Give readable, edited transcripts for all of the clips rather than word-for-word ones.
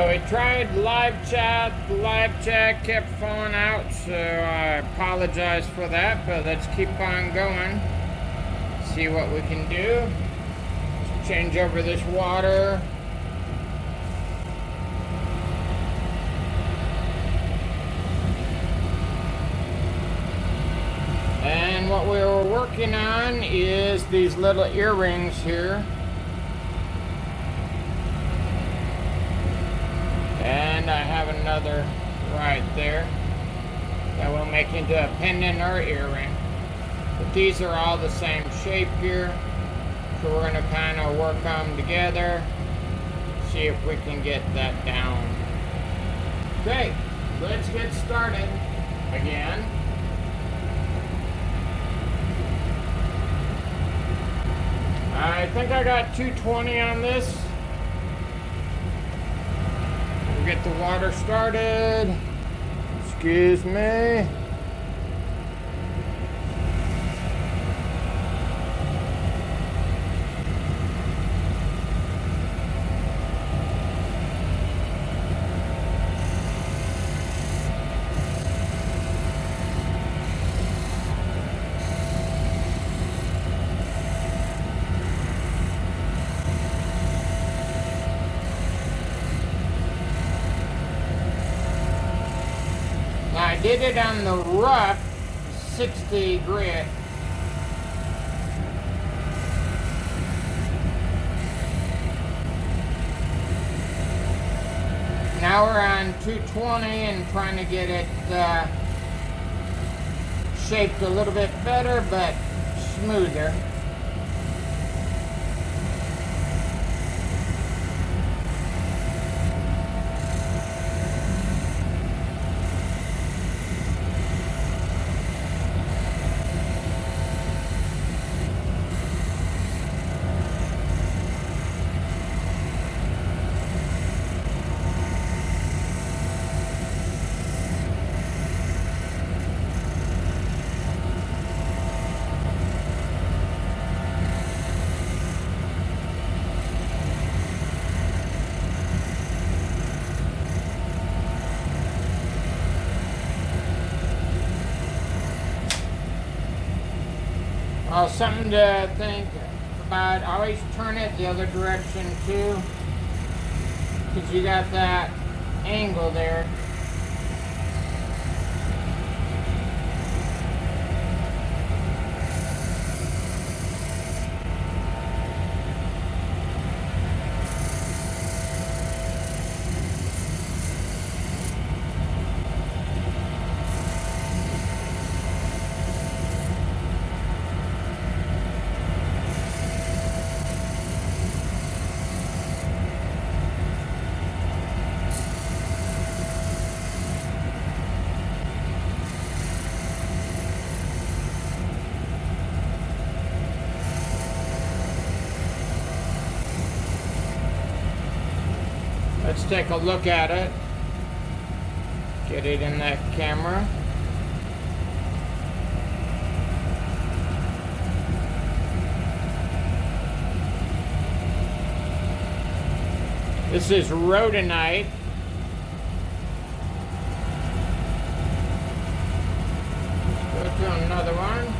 So we tried live chat. The live chat kept falling out, so I apologize for that, but let's keep on going. See what we can do. Let's change over this water. And what we were working on is these little earrings here. And I have another right there that will make into a pendant or earring. But these are all the same shape here. So we're going to kind of work them together. See if we can get that down. Okay, let's get started again. I think I got 220 on this. We'll get the water started. Excuse me. I did it on the rough 60 grit. Now we're on 220 and trying to get it shaped a little bit better, but smoother. Something to think about. Always turn it the other direction too, because you got that angle there. Let's take a look at it. Get it in that camera. This is Rhodonite. Let's go to another one.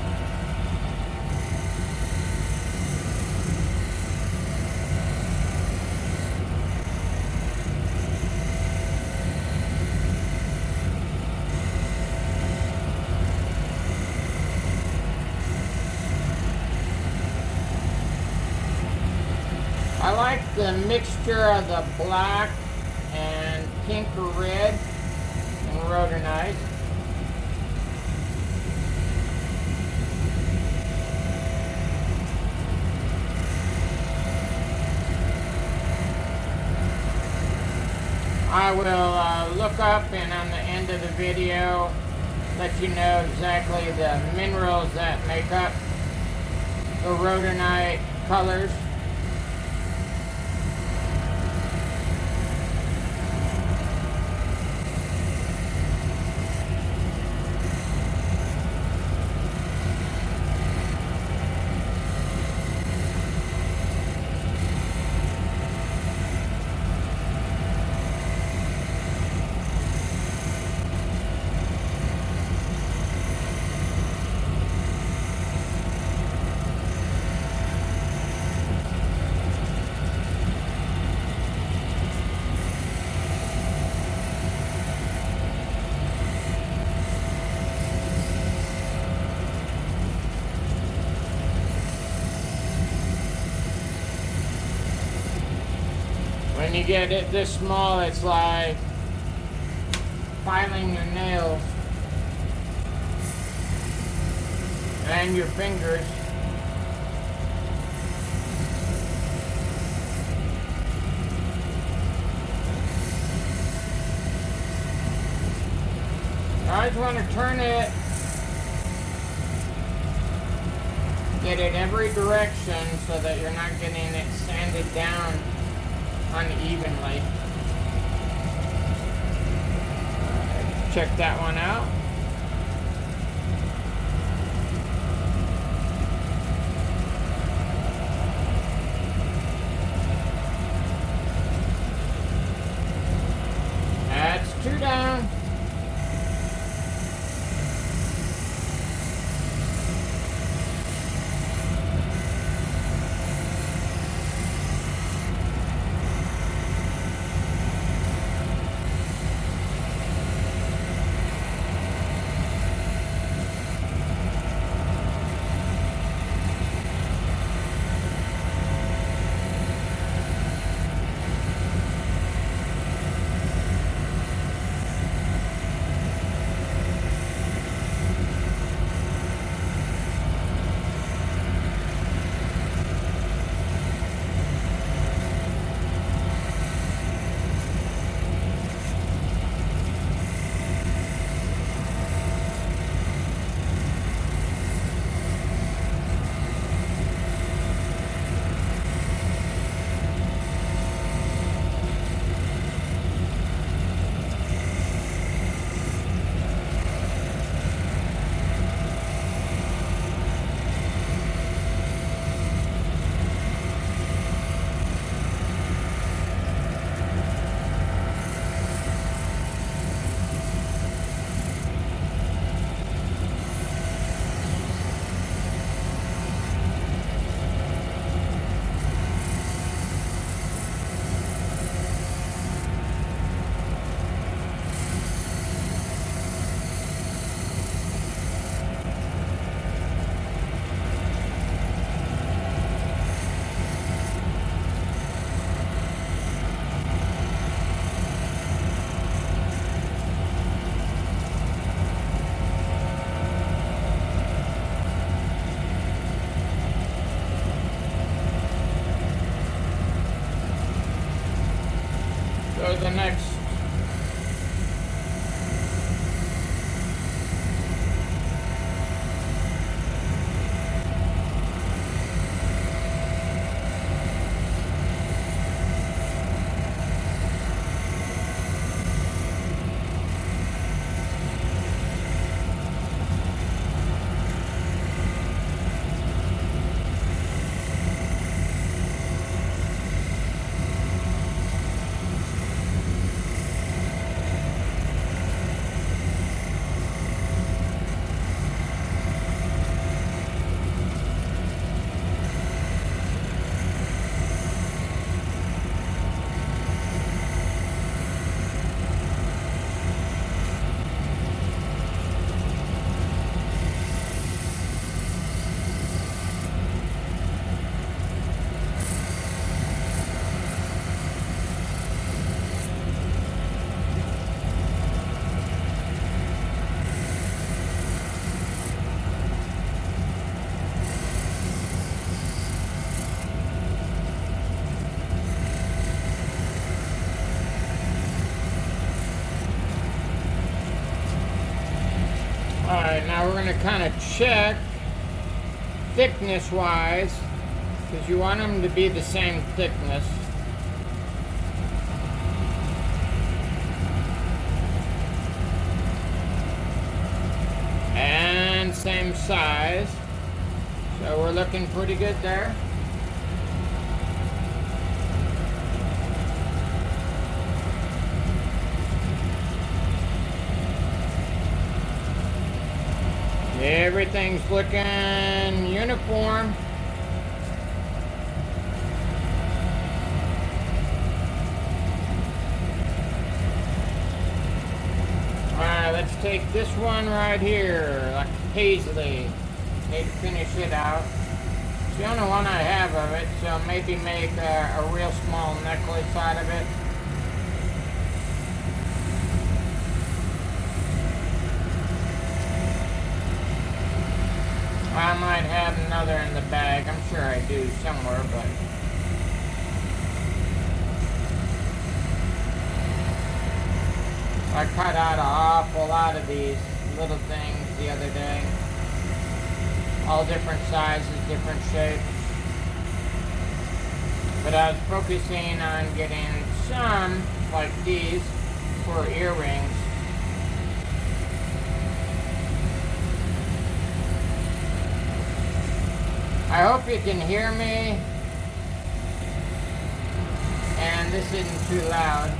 I like the mixture of the black and pink or red and Rhodonite. I will look up and on the end of the video let you know exactly the minerals that make up the Rhodonite colors. when you get it this small, it's like filing your nails and your fingers. I just want to turn it, get it every direction so that you're not getting it sanded down unevenly. Check that one out. That's 2 down. Go to the next. Alright, now we're going to kind of check thickness wise, because you want them to be the same thickness. And same size. So we're looking pretty good there. Everything's looking uniform. Alright, let's take this one right here, like paisley. Need to finish it out. It's the only one I have of it, so maybe make a real small necklace out of it. I might have another in the bag. I'm sure I do somewhere, but I cut out an awful lot of these little things the other day. All different sizes, different shapes. But I was focusing on getting some, like these, for earrings. I hope you can hear me, and this isn't too loud.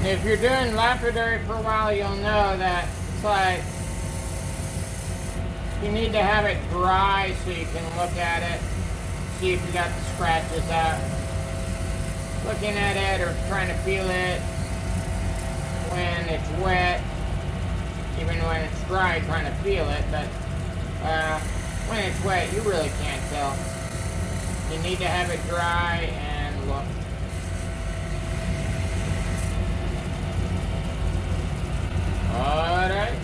If you're doing lapidary for a while, you'll know that it's like you need to have it dry so you can look at it, see if you got the scratches out. Looking at it or trying to feel it when it's wet, even when it's dry, trying to feel it, but when it's wet, you really can't tell. You need to have it dry and look. Alright.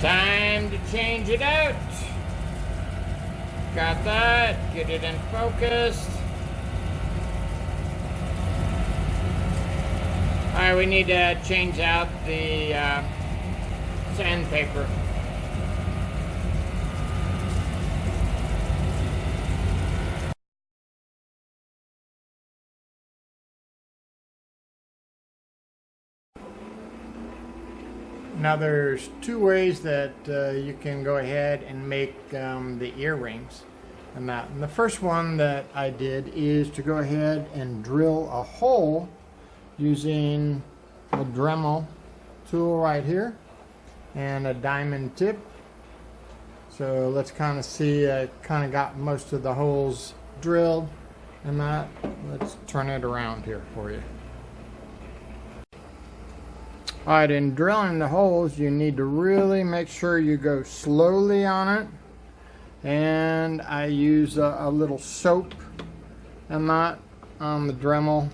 Time to change it out. Got that. Get it in focus. Alright, we need to change out the sandpaper. Now there's two ways that you can go ahead and make the earrings. And the first one that I did is to go ahead and drill a hole using a Dremel tool right here and a diamond tip. So let's kind of see, I kind of got most of the holes drilled and that. Let's turn it around here for you. Alright, in drilling the holes, you need to really make sure you go slowly on it. And I use a little soap and that on the Dremel.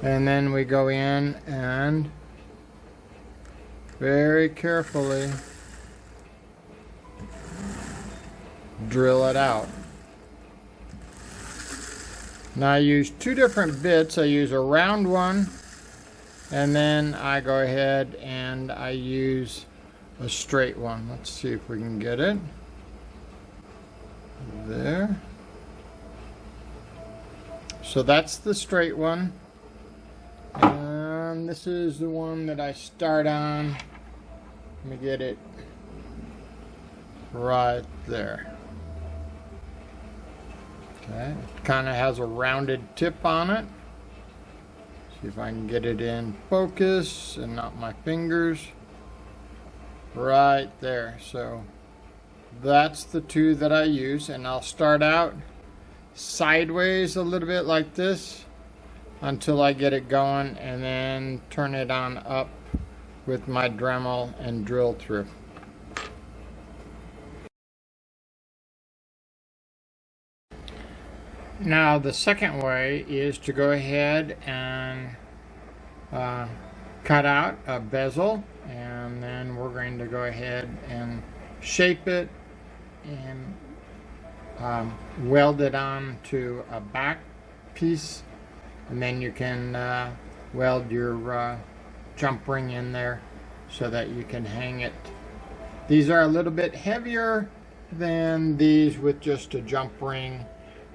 And then we go in and very carefully drill it out. Now I use two different bits. I use a round one, and then I go ahead and I use a straight one. Let's see if we can get it. There. So that's the straight one. And this is the one that I start on. Let me get it right there. Okay, it kind of has a rounded tip on it. See if I can get it in focus and not my fingers. Right there. So that's the two that I use, and I'll start out sideways a little bit like this until I get it going, and then turn it on up with my Dremel and drill through. Now the second way is to go ahead and cut out a bezel, and then we're going to go ahead and shape it and weld it on to a back piece, and then you can weld your jump ring in there so that you can hang it. These are a little bit heavier than these with just a jump ring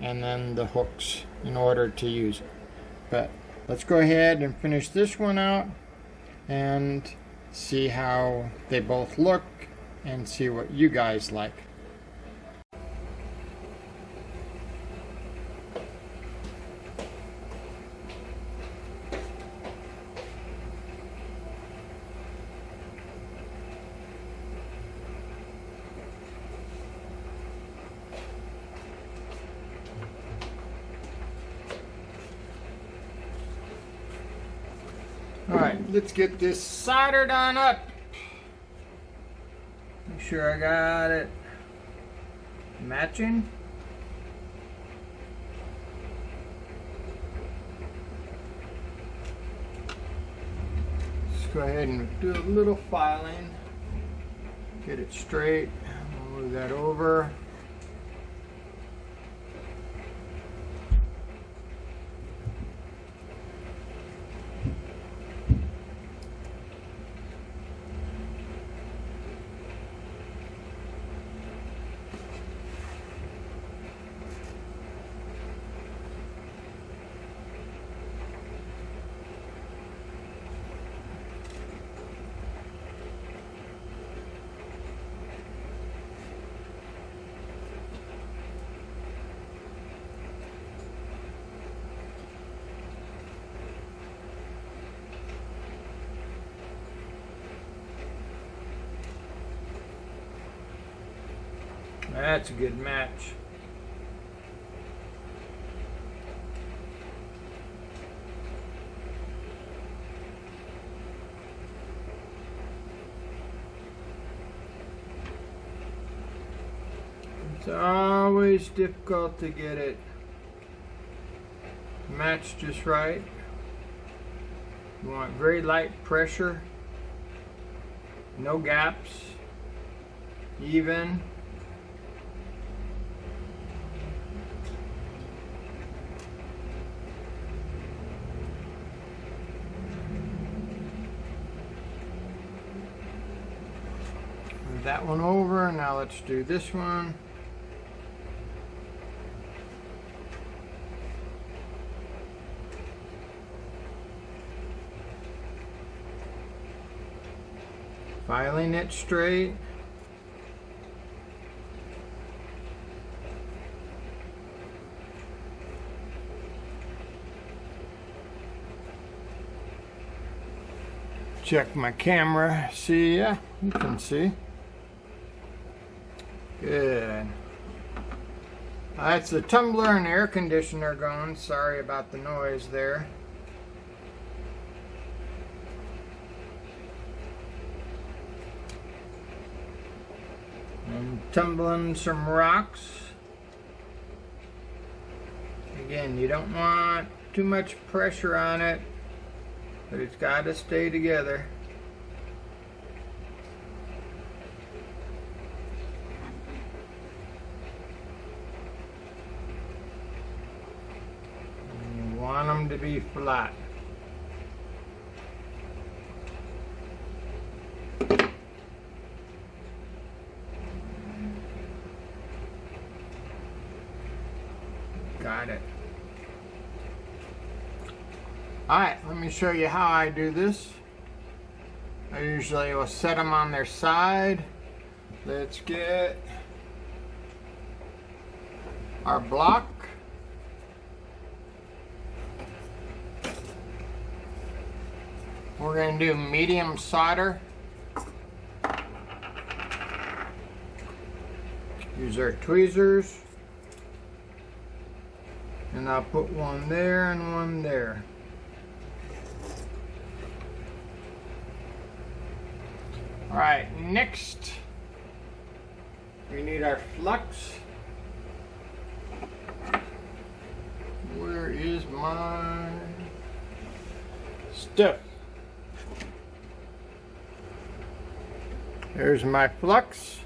and then the hooks in order to use it. But let's go ahead and finish this one out and see how they both look and see what you guys like. Alright, let's get this soldered on up. Make sure I got it matching. Let's go ahead and do a little filing. Get it straight. Move that over. That's a good match. It's always difficult to get it matched just right. You want very light pressure, no gaps, even. That one over. Now let's do this one. Filing it straight. Check my camera. See ya. You can see. Good. That's the tumbler and air conditioner going. Sorry about the noise there. I'm tumbling some rocks. Again, you don't want too much pressure on it, but it's got to stay together. Want them to be flat. Got it. Alright, let me show you how I do this. I usually will set them on their side. Let's get our block. We're going to do medium solder. Use our tweezers. And I'll put one there and one there. Alright, next we need our flux. Where is my stuff? There's my flux.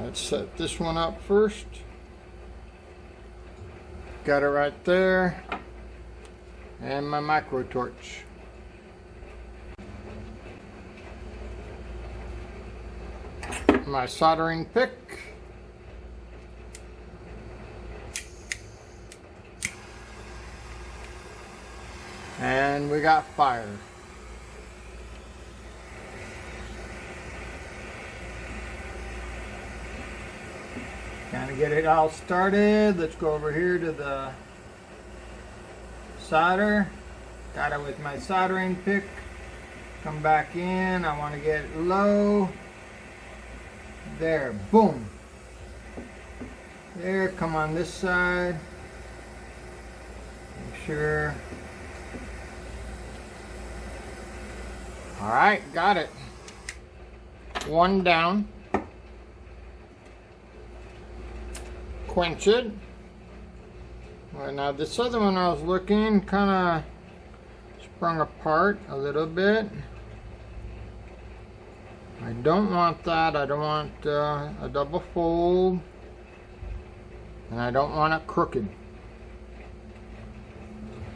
Let's set this one up first. Got it right there. And my micro torch. My soldering pick. And we got fire. Kind of get it all started. Let's go over here to the solder. Got it with my soldering pick. Come back in. I want to get it low. There. Boom. There. Come on this side. Make sure. Alright. Got it. One down. Quench it. Well, now this other one I was looking kind of sprung apart a little bit. I don't want that. I don't want a double fold, and I don't want it crooked.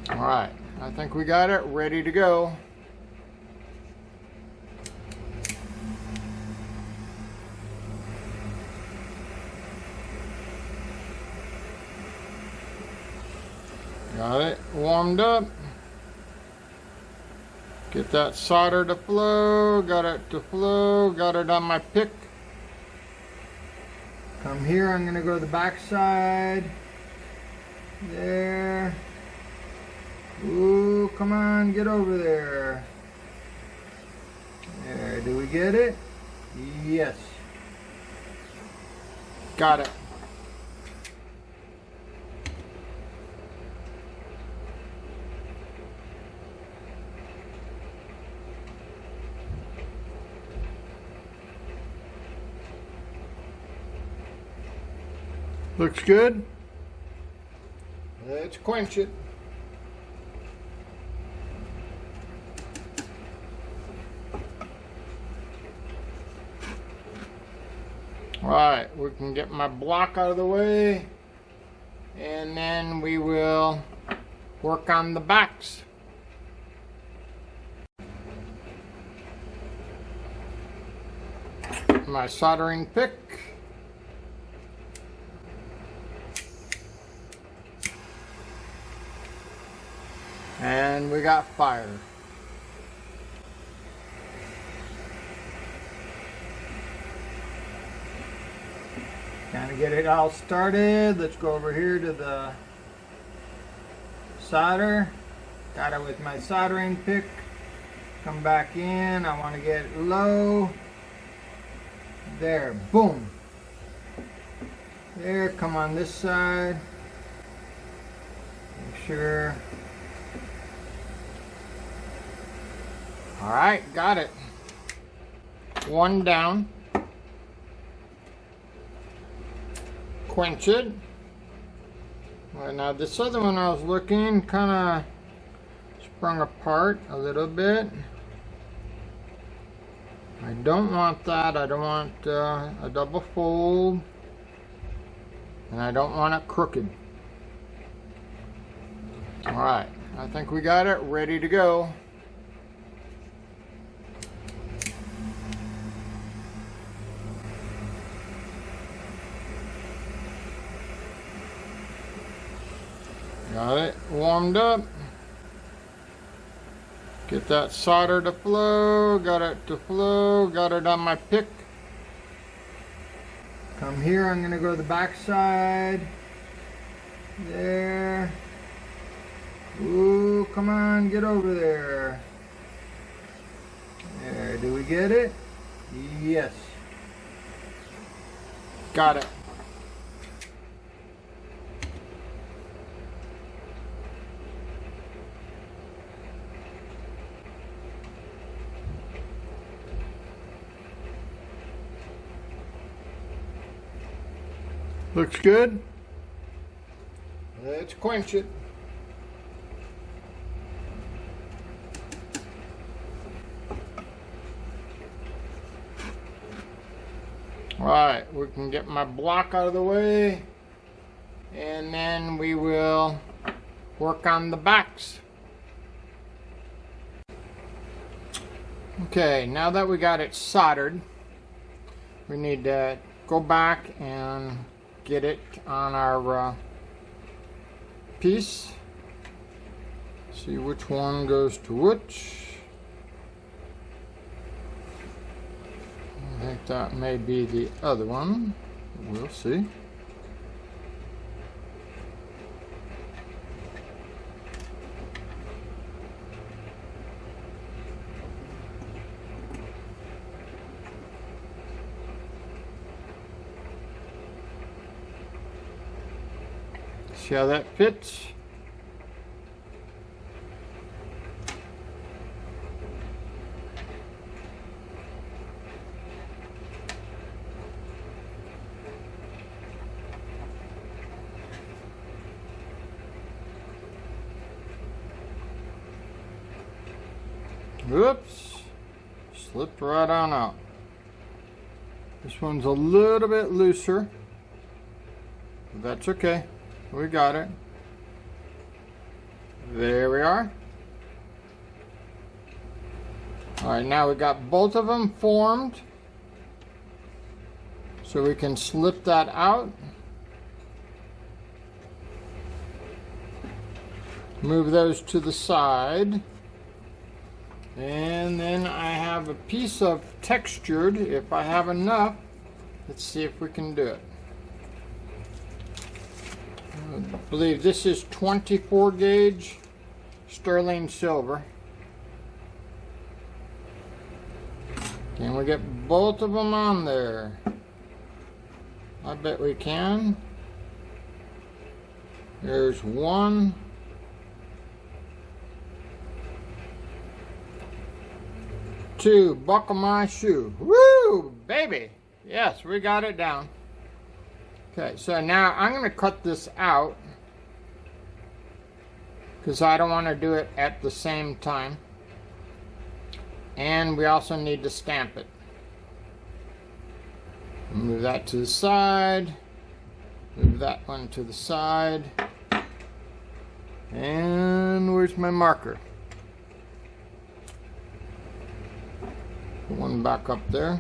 Alright, I think we got it ready to go. Got it warmed up. Get that solder to flow. Got it to flow. Got it on my pick. Come here. I'm going to go to the back side. There. Ooh, come on. Get over there. There. Do we get it? Yes. Got it. Looks good. Let's quench it. Alright, we can get my block out of the way, and then we will work on the backs. My soldering pick. And we got fire. Kind of get it all started. Let's go over here to the solder. Got it with my soldering pick. Come back in. I want to get it low. There. Boom. There. Come on this side. Make sure. Alright, got it. One down. Quench it. Well, now this other one I was looking kind of sprung apart a little bit. I don't want that. I don't want a double fold, and I don't want it crooked. Alright, I think we got it ready to go. Got it warmed up. Get that solder to flow. Got it to flow. Got it on my pick. Come here. I'm going to go to the back side. There. Ooh, come on. Get over there. There. Do we get it? Yes. Got it. Looks good. Let's quench it. Alright, we can get my block out of the way, and then we will work on the backs. Okay, now that we got it soldered, we need to go back and get it on our piece. See which one goes to which. I think that may be the other one. We'll see. See how that fits? Whoops, slipped right on out. This one's a little bit looser, but that's okay. We got it. There we are. Alright, now we got both of them formed. So we can slip that out. Move those to the side. And then I have a piece of textured, if I have enough. Let's see if we can do it. I believe this is 24 gauge sterling silver. Can we get both of them on there? I bet we can. There's one. Two, buckle my shoe. Woo, baby. Yes, we got it down. Okay, so now I'm going to cut this out because I don't want to do it at the same time. And we also need to stamp it. Move that to the side. Move that one to the side. And where's my marker? Put one back up there.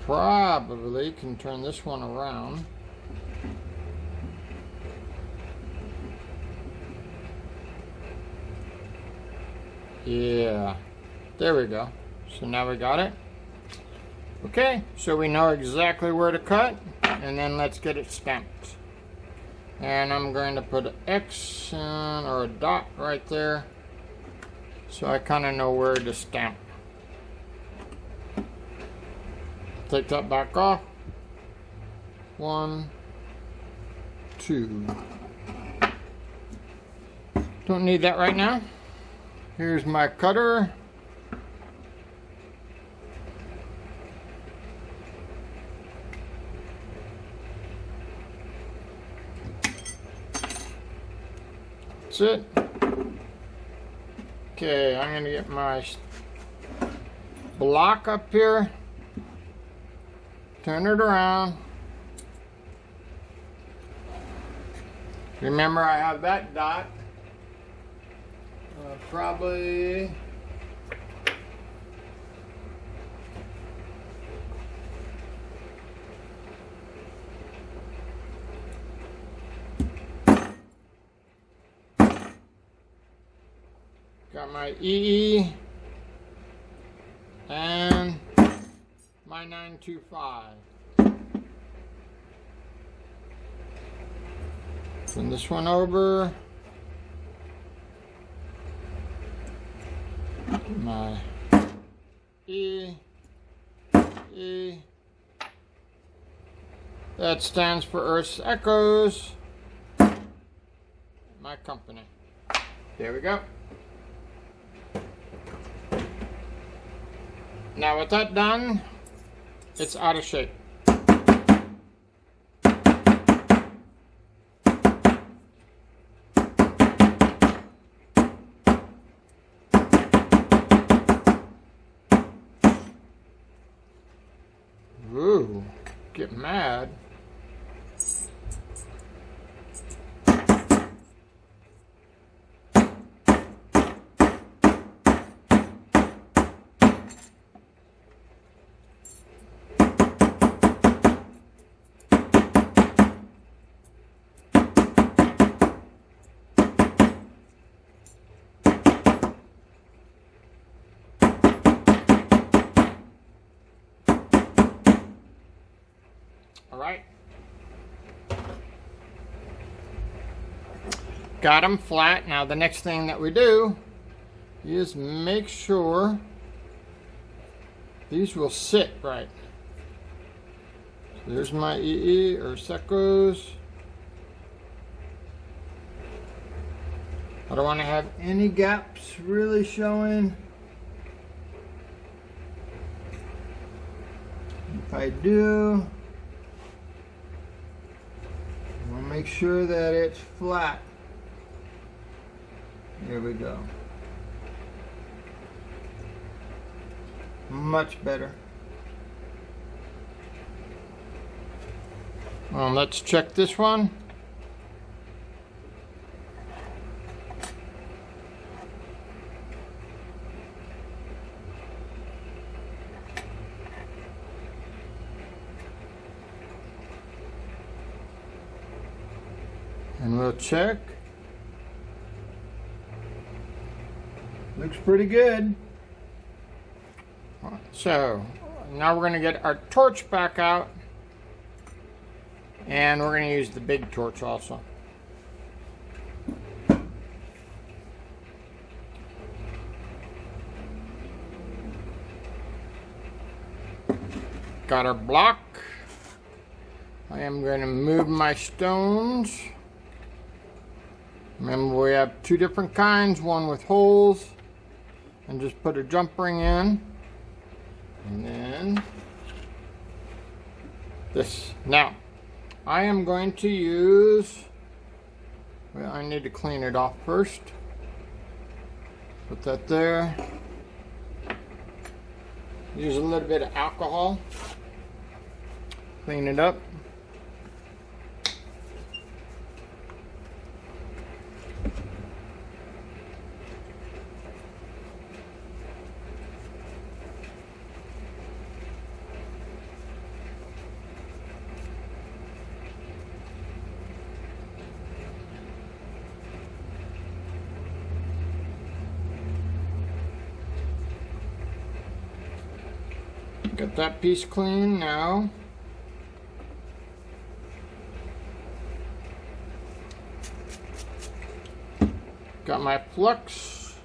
Probably can turn this one around. Yeah, there we go. So now we got it. Okay, so we know exactly where to cut, and then let's get it stamped. And I'm going to put an X or a dot right there, so I kind of know where to stamp. Take that back off. 1, 2. Don't need that right now. Here's my cutter. That's it. Okay, I'm going to get my block up here. turn it around. Remember, I have that dot. Probably got my EE and my 925. Turn this one over. My E. That stands for Earth's Echoes. My company. There we go. Now with that done, it's out of shape. Ooh, get mad. All right. Got them flat. Now the next thing that we do is make sure these will sit right. So there's my EE or Secos. I don't want to have any gaps really showing. If I do, I'll make sure that it's flat. Here we go. Much better. Well, let's check this one. And we'll check. Looks pretty good. So now we're going to get our torch back out, and we're going to use the big torch also. Got our block. I am going to move my stones. Remember, we have two different kinds, one with holes, and just put a jump ring in, and then this. Now, I am going to use, well, I need to clean it off first. Put that there. Use a little bit of alcohol. Clean it up. Got that piece clean now. Got my flux.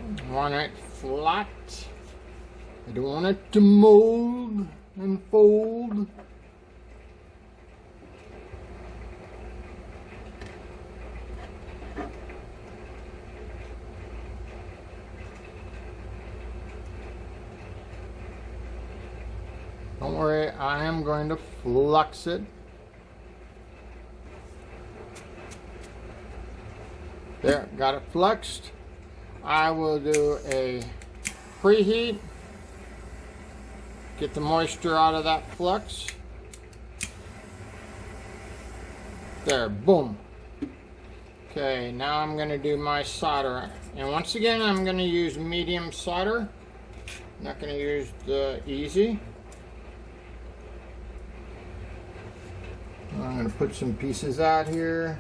I want it flat. I don't want it to mold and fold. Don't worry, I am going to flux it. There, got it fluxed. I will do a preheat. Get the moisture out of that flux. There, boom. Okay, now I'm going to do my solder. And once again, I'm going to use medium solder. I'm not going to use the easy. I'm going to put some pieces out here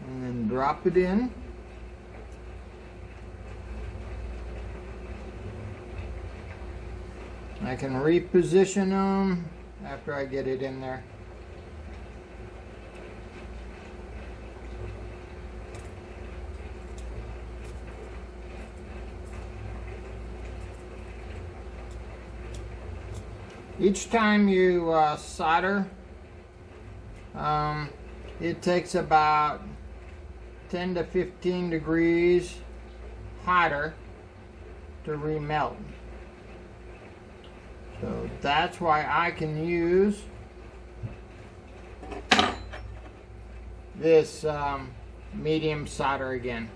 and then drop it in. I can reposition them after I get it in there. Each time you solder, it takes about 10 to 15 degrees hotter to remelt. So that's why I can use this medium solder again.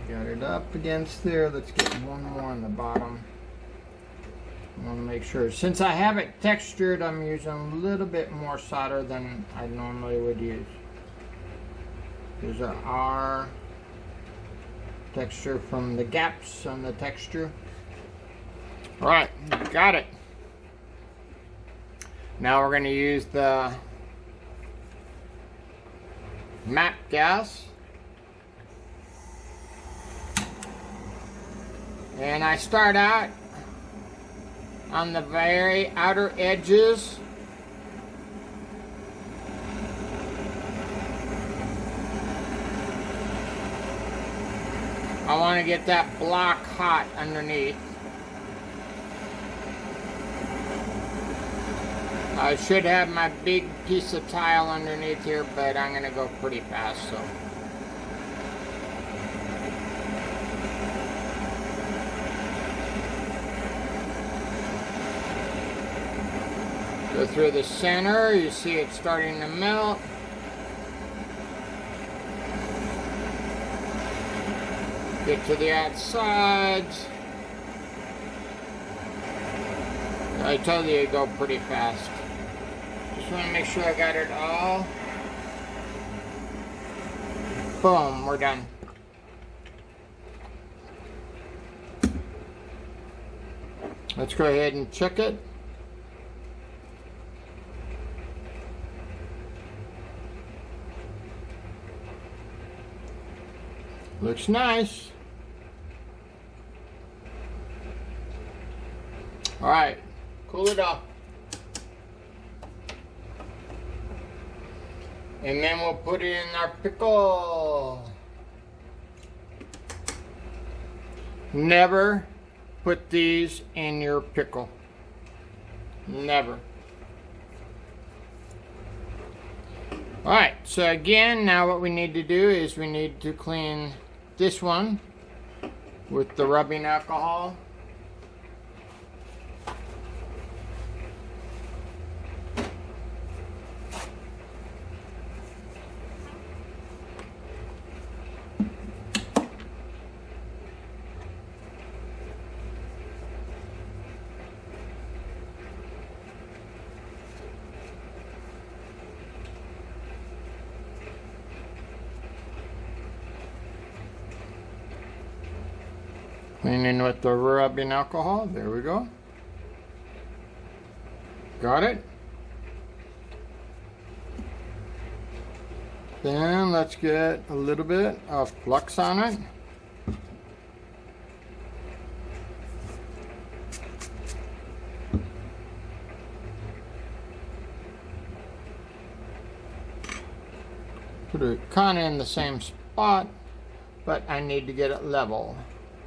Got it up against there. Let's get one more on the bottom. I want to make sure. Since I have it textured, I'm using a little bit more solder than I normally would use. There's our texture from the gaps on the texture. Alright, got it. Now we're going to use the map gas. And I start out on the very outer edges. I want to get that block hot underneath. I should have my big piece of tile underneath here, but I'm going to go pretty fast, so. Go through the center, you see it starting to melt. Get to the outsides. I told you to go pretty fast. Just want to make sure I got it all. Boom, we're done. Let's go ahead and check it. Looks nice. All right, cool it off. And then we'll put it in our pickle. Never put these in your pickle. Never. Alright, so again, now what we need to do is we need to clean this one with the rubbing alcohol. Cleaning with the rubbing alcohol. There we go. Got it. Then let's get a little bit of flux on it. Put it kind of in the same spot, but I need to get it level.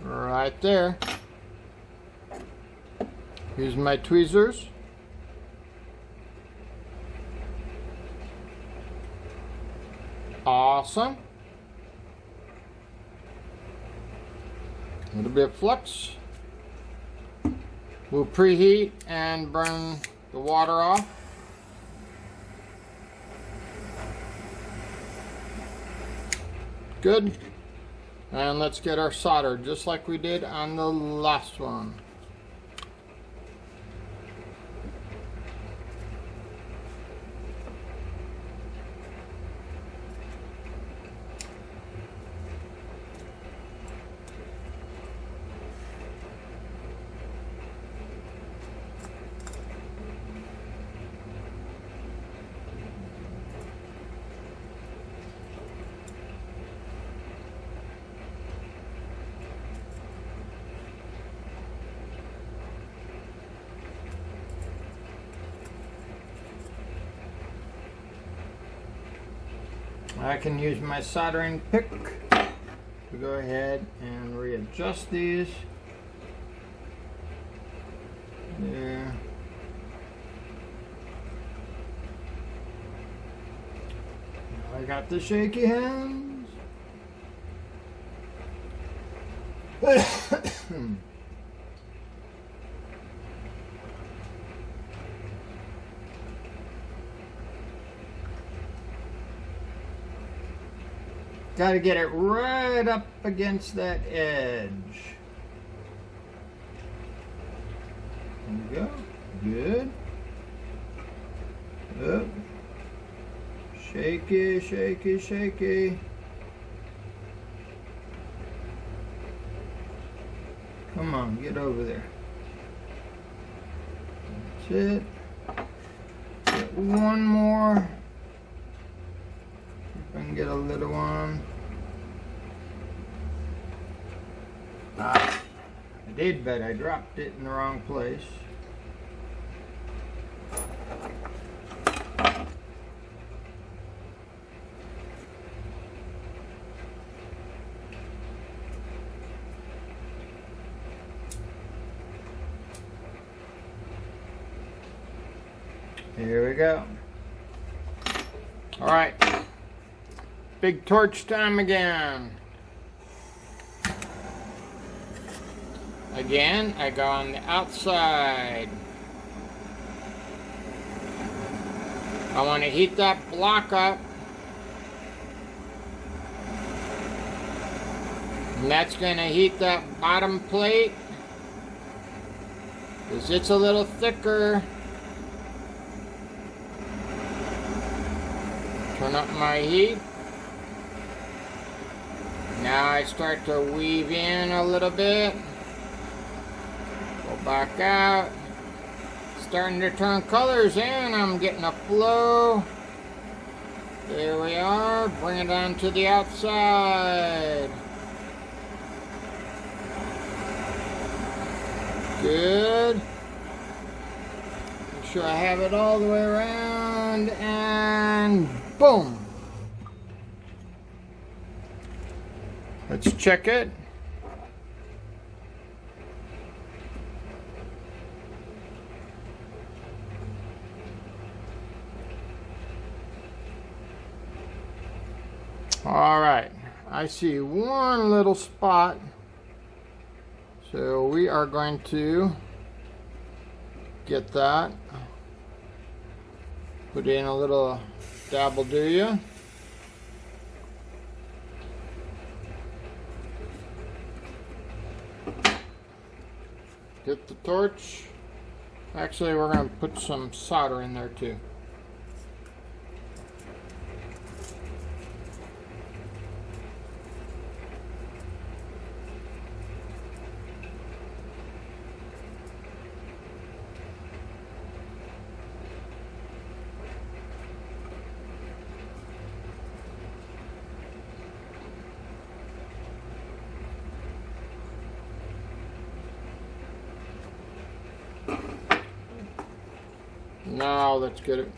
Right there. Use my tweezers. Awesome. A little bit of flux. We'll preheat and burn the water off. Good. And let's get our solder just like we did on the last one. I can use my soldering pick to go ahead and readjust these. There. Now I got the shaky hands. Got to get it right up against that edge. There we go. Good. Up. Shaky, shaky, shaky. Come on, get over there. That's it. Get one more. If I can get a little one. I did, but I dropped it in the wrong place. Here we go. All right. Big torch time again. Again, I go on the outside. I want to heat that block up. And that's going to heat that bottom plate, because it's a little thicker. Turn up my heat. Now I start to weave in a little bit. Go back out. Starting to turn colors in. I'm getting a flow. There we are. Bring it on to the outside. Good. Make sure I have it all the way around, and boom. Let's check it. All right, I see one little spot. So we are going to get that. Put in a little dabble do ya. Get the torch. Actually, we're going to put some solder in there too. Now let's get it.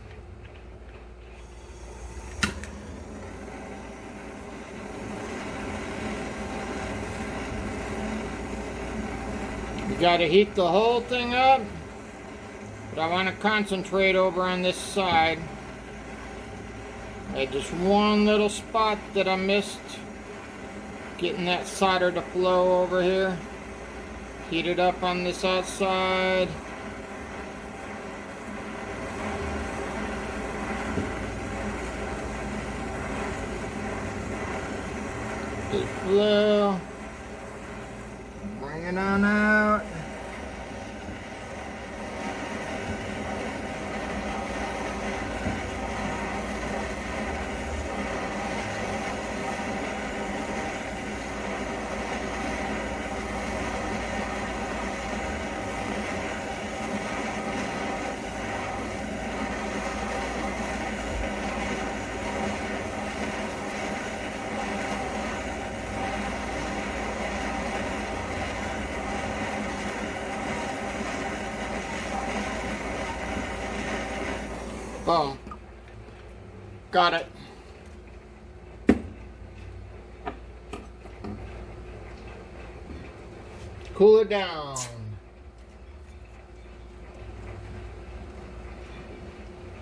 You got to heat the whole thing up, but I want to concentrate over on this side. I had just one little spot that I missed. Getting that solder to flow over here. Heat it up on this outside. It flow. Bring it on out. Boom. Got it. Cool it down.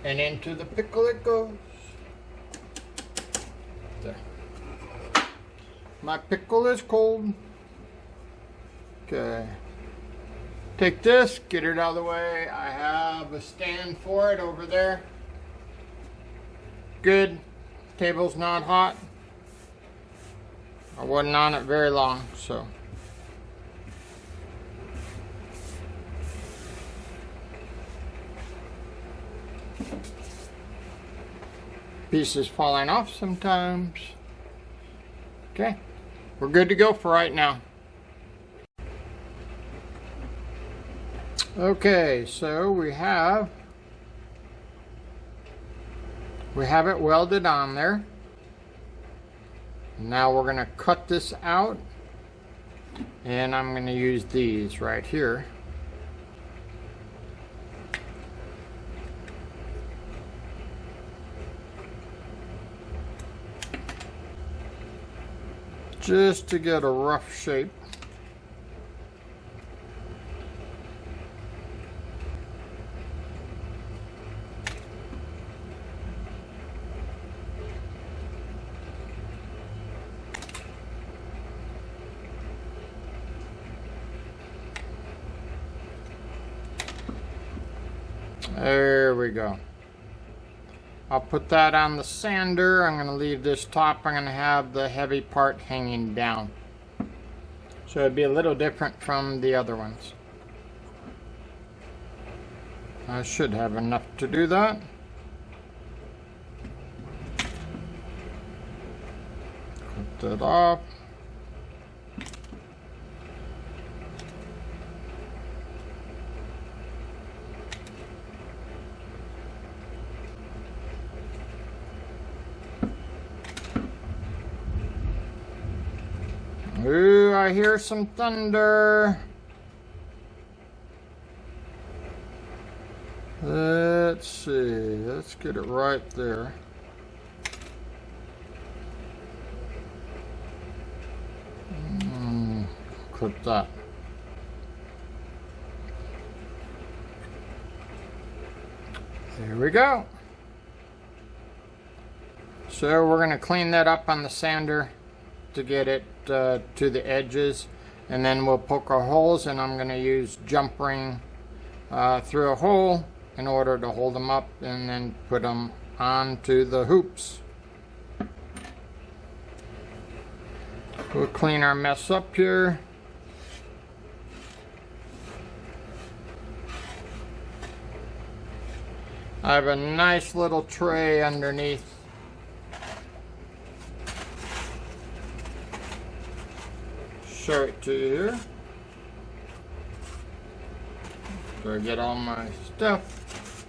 And into the pickle it goes. There. My pickle is cold. Okay. Take this, get it out of the way. I have a stand for it over there. Good. Table's not hot. I wasn't on it very long, so. Pieces falling off sometimes. Okay. We're good to go for right now. Okay, so we have it welded on there. Now we're going to cut this out, and I'm going to use these right here. Just to get a rough shape. There we go. I'll put that on the sander. I'm going to leave this top. I'm going to have the heavy part hanging down. So it'd be a little different from the other ones. I should have enough to do that. Cut that off. Ooh, I hear some thunder. Let's see. Let's get it right there. Clip that. There we go. So we're going to clean that up on the sander to get it to the edges, and then we'll poke our holes, and I'm going to use jump ring through a hole in order to hold them up and then put them onto the hoops. We'll clean our mess up here. I have a nice little tray underneath. Show it to you here. So I get all my stuff.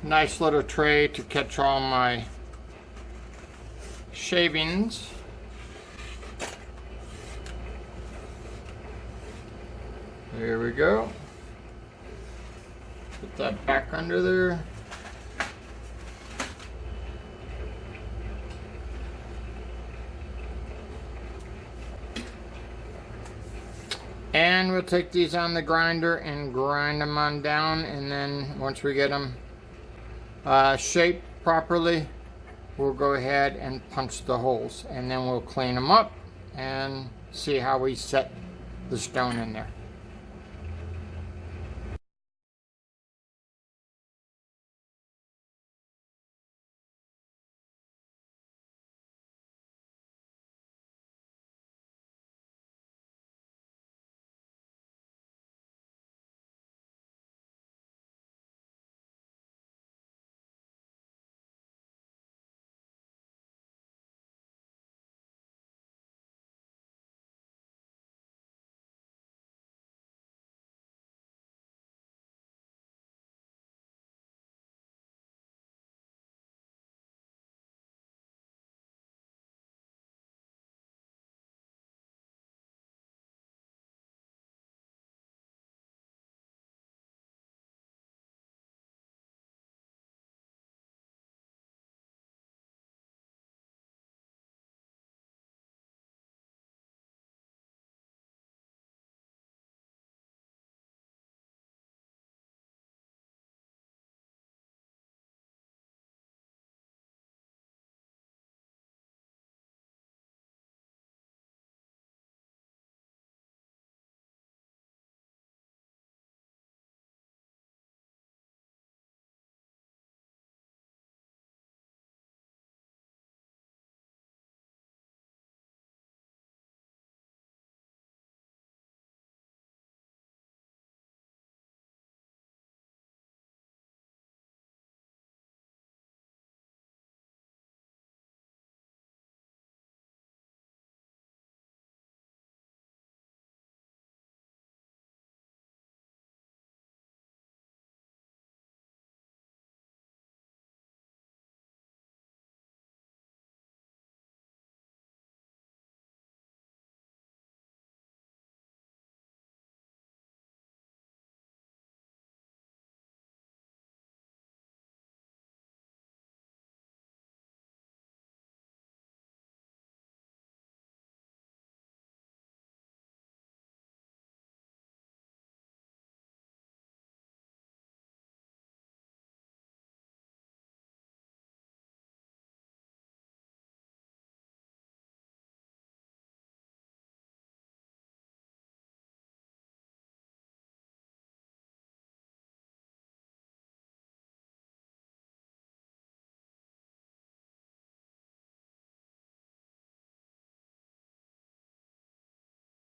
Nice little tray to catch all my shavings. There we go. Put that back under there. And we'll take these on the grinder and grind them on down, and then once we get them shaped properly, we'll go ahead and punch the holes, and then we'll clean them up and see how we set the stone in there.